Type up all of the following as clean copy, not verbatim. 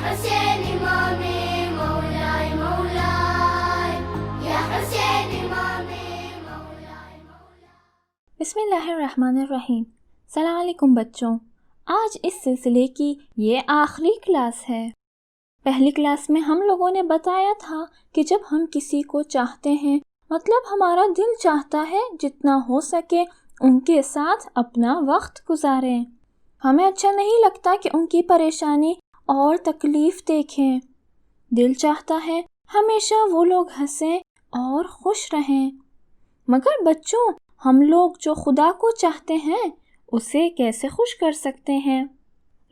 حسین امام مولاي مولاي يا حسين امام مولاي مولاي. بسم اللہ الرحمن الرحیم. السلام علیکم بچوں. آج اس سلسلے کی یہ آخری کلاس ہے. پہلی کلاس میں ہم لوگوں نے بتایا تھا کہ جب ہم کسی کو چاہتے ہیں، مطلب ہمارا دل چاہتا ہے جتنا ہو سکے ان کے ساتھ اپنا وقت گزاریں. ہمیں اچھا نہیں لگتا کہ ان کی پریشانی اور تکلیف دیکھیں. دل چاہتا ہے ہمیشہ وہ لوگ ہنسیں اور خوش رہیں. مگر بچوں، ہم لوگ جو خدا کو چاہتے ہیں اسے کیسے خوش کر سکتے ہیں؟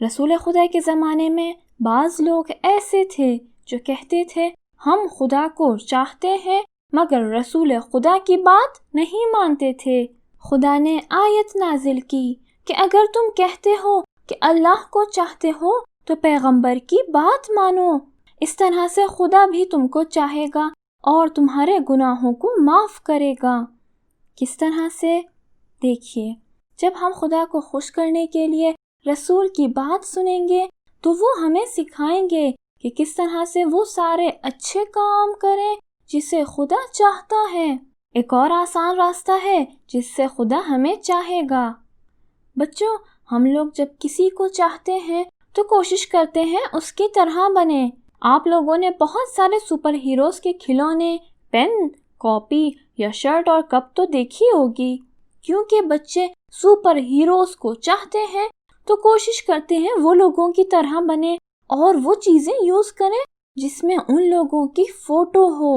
رسول خدا کے زمانے میں بعض لوگ ایسے تھے جو کہتے تھے ہم خدا کو چاہتے ہیں مگر رسول خدا کی بات نہیں مانتے تھے. خدا نے آیت نازل کی کہ اگر تم کہتے ہو کہ اللہ کو چاہتے ہو تو پیغمبر کی بات مانو. اس طرح سے خدا بھی تم کو چاہے گا اور تمہارے گناہوں کو معاف کرے گا. کس طرح سے؟ دیکھیے، جب ہم خدا کو خوش کرنے کے لیے رسول کی بات سنیں گے تو وہ ہمیں سکھائیں گے کہ کس طرح سے وہ سارے اچھے کام کریں جسے خدا چاہتا ہے. ایک اور آسان راستہ ہے جس سے خدا ہمیں چاہے گا. بچوں، ہم لوگ جب کسی کو چاہتے ہیں تو کوشش کرتے ہیں اس کی طرح بنے. آپ لوگوں نے بہت سارے سپر ہیروز کے کھلونے، پین، کاپی یا شرٹ اور کپ تو دیکھی ہوگی. کیونکہ بچے سپر ہیروز کو چاہتے ہیں تو کوشش کرتے ہیں وہ لوگوں کی طرح بنے اور وہ چیزیں یوز کریں جس میں ان لوگوں کی فوٹو ہو.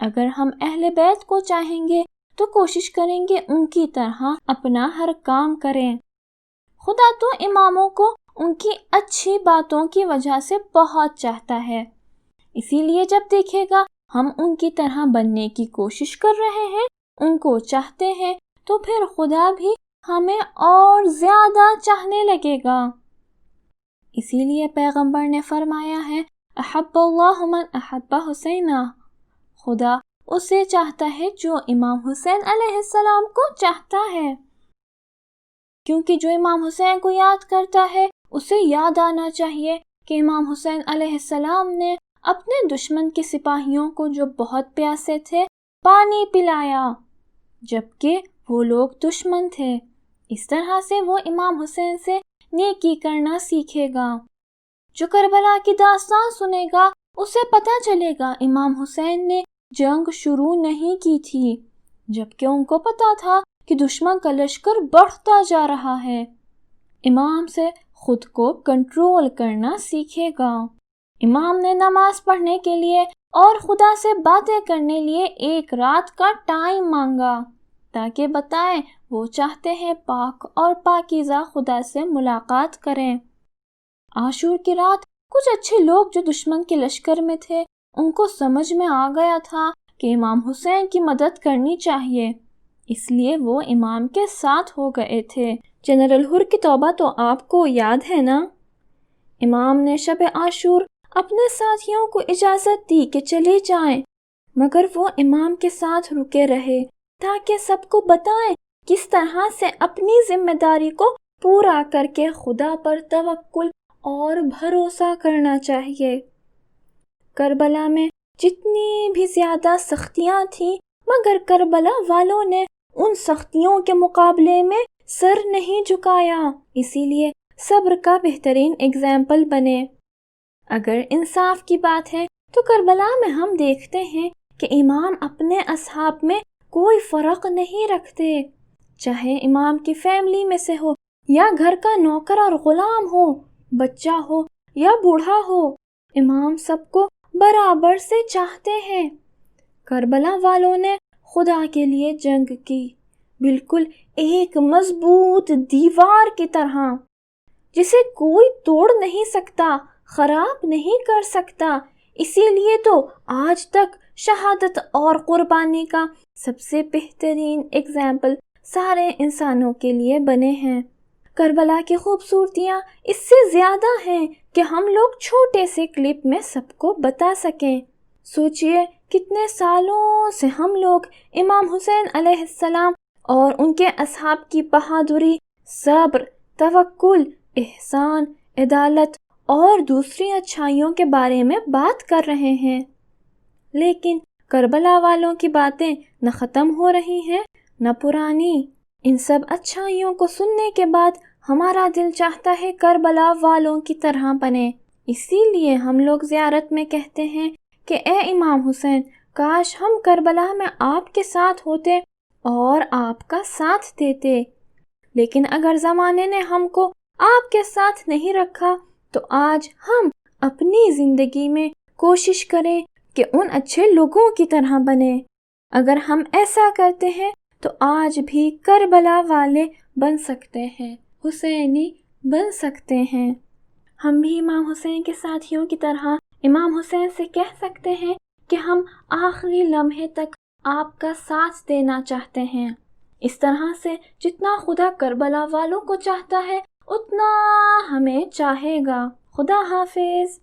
اگر ہم اہل بیت کو چاہیں گے تو کوشش کریں گے ان کی طرح اپنا ہر کام کریں. خدا تو اماموں کو ان کی اچھی باتوں کی وجہ سے بہت چاہتا ہے. اسی لیے جب دیکھے گا ہم ان کی طرح بننے کی کوشش کر رہے ہیں، ان کو چاہتے ہیں، تو پھر خدا بھی ہمیں اور زیادہ چاہنے لگے گا. اسی لیے پیغمبر نے فرمایا ہے احب اللہ من احب حسینہ. خدا اسے چاہتا ہے جو امام حسین علیہ السلام کو چاہتا ہے. کیونکہ جو امام حسین کو یاد کرتا ہے اسے یاد آنا چاہیے کہ امام حسین علیہ السلام نے اپنے دشمن کے سپاہیوں کو جو بہت پیاسے تھے پانی پلایا جبکہ وہ لوگ دشمن تھے. اس طرح سے وہ امام حسین سے نیکی کرنا سیکھے گا. جو کربلا کی داستان سنے گا اسے پتہ چلے گا امام حسین نے جنگ شروع نہیں کی تھی جبکہ ان کو پتا تھا کہ دشمن کا لشکر بڑھتا جا رہا ہے. امام سے خود کو کنٹرول کرنا سیکھے گا. امام نے نماز پڑھنے کے لیے اور خدا سے باتیں کرنے لیے ایک رات کا ٹائم مانگا تاکہ بتائیں وہ چاہتے ہیں پاک اور پاکیزہ خدا سے ملاقات کریں. عاشور کی رات کچھ اچھے لوگ جو دشمن کے لشکر میں تھے ان کو سمجھ میں آ گیا تھا کہ امام حسین کی مدد کرنی چاہیے، اس لیے وہ امام کے ساتھ ہو گئے تھے. جنرل ہر کی توبہ تو آپ کو یاد ہے نا؟ امام نے شب عاشور اپنے ساتھیوں کو اجازت دی کہ چلے جائیں مگر وہ امام کے ساتھ رکے رہے تاکہ سب کو بتائیں کس طرح سے اپنی ذمہ داری کو پورا کر کے خدا پر توکل اور بھروسہ کرنا چاہیے. کربلا میں جتنی بھی زیادہ سختیاں تھیں مگر کربلا والوں نے ان سختیوں کے مقابلے میں سر نہیں جھکایا، اسی لیے صبر کا بہترین اگزامپل بنے. اگر انصاف کی بات ہے تو کربلا میں ہم دیکھتے ہیں کہ امام اپنے اصحاب میں کوئی فرق نہیں رکھتے، چاہے امام کی فیملی میں سے ہو یا گھر کا نوکر اور غلام ہو، بچہ ہو یا بوڑھا ہو، امام سب کو برابر سے چاہتے ہیں. کربلا والوں نے خدا کے لیے جنگ کی، بالکل ایک مضبوط دیوار کی طرح جسے کوئی توڑ نہیں سکتا، خراب نہیں کر سکتا. اسی لیے تو آج تک شہادت اور قربانی کا سب سے بہترین اگزامپل سارے انسانوں کے لیے بنے ہیں. کربلا کی خوبصورتیاں اس سے زیادہ ہیں کہ ہم لوگ چھوٹے سے کلپ میں سب کو بتا سکیں. سوچئے کتنے سالوں سے ہم لوگ امام حسین علیہ السلام اور ان کے اصحاب کی بہادری، صبر، توکل، احسان، عدالت اور دوسری اچھائیوں کے بارے میں بات کر رہے ہیں، لیکن کربلا والوں کی باتیں نہ ختم ہو رہی ہیں نہ پرانی۔ ان سب اچھائیوں کو سننے کے بعد ہمارا دل چاہتا ہے کربلا والوں کی طرح بنے۔ اسی لیے ہم لوگ زیارت میں کہتے ہیں کہ اے امام حسین، کاش ہم کربلا میں آپ کے ساتھ ہوتے اور آپ کا ساتھ دیتے۔ لیکن اگر زمانے نے ہم کو آپ کے ساتھ نہیں رکھا تو آج ہم اپنی زندگی میں کوشش کریں کہ ان اچھے لوگوں کی طرح بنیں۔ اگر ہم ایسا کرتے ہیں تو آج بھی کربلا والے بن سکتے ہیں، حسینی بن سکتے ہیں۔ ہم بھی امام حسین کے ساتھیوں کی طرح امام حسین سے کہہ سکتے ہیں کہ ہم آخری لمحے تک آپ کا ساتھ دینا چاہتے ہیں۔ اس طرح سے جتنا خدا کربلا والوں کو چاہتا ہے اتنا ہمیں چاہے گا۔ خدا حافظ۔